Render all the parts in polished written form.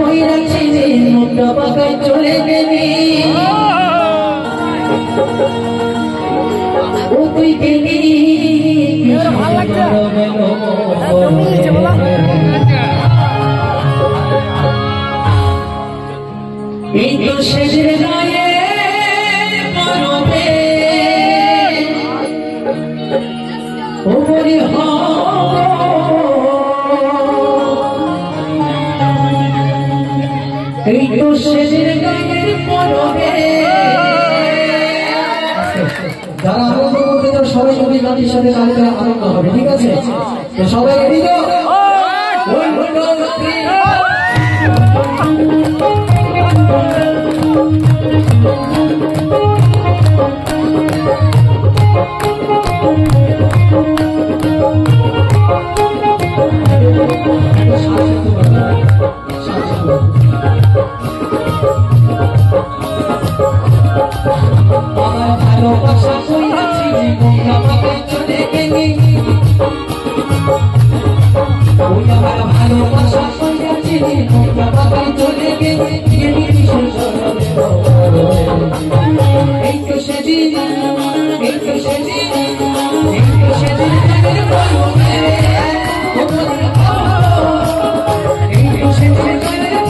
কইরাছি রে মুন্ডা বাগায় চলে গেলি ও তুই গেলি ভালো লাগছে এই তো শেষের গায়ে মরবে ওরে এই তো শেষের গায়ের মরবে যারা আনন্দ করতে চাও সবাই সবাই গানের সাথে গাড়িতে আনন্দ হবে ঠিক আছে তো সবাই রেডি তো ভালোবাসা কইরাছি মুন্ডা বাগায় চলে গেলি ওই আমার ভালোবাসা কইরাছি মুন্ডা বাগায় চলে গেলি এই তো সেদিন এই তো সেদিন এই তো সেদিন বলবে এই তো সেদিন বলবে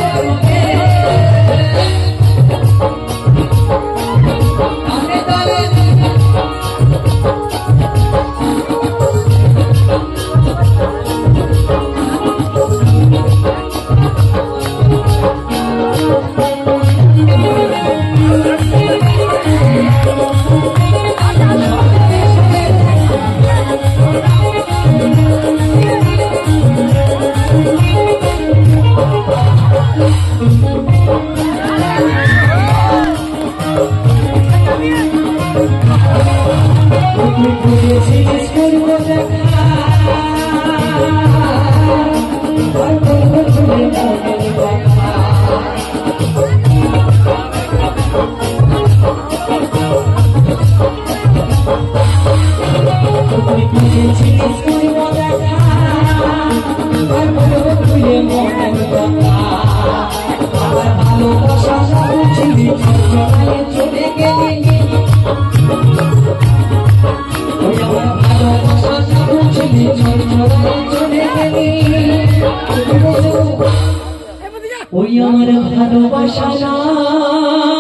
ওই আমার ভালোবাসা না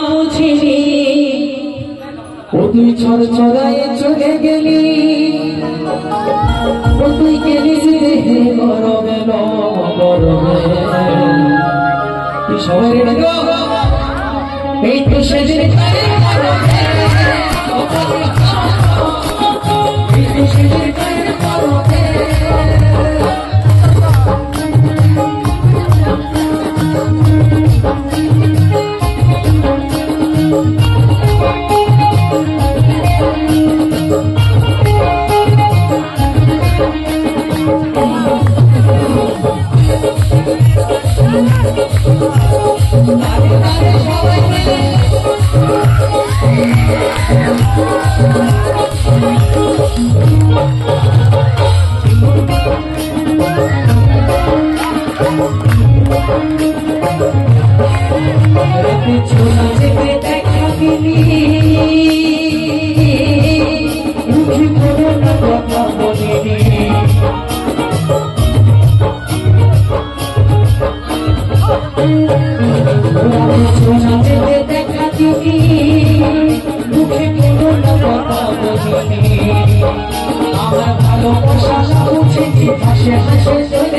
বুঝিনি ও তুই ছড় ছড়ায় চলে গেলি ও তুই গেলি রে গরমে গরমে তুই সবাই রেডি এই তো সেদিন আমার ভালোবাসা বুঝেছি হাসে হাসে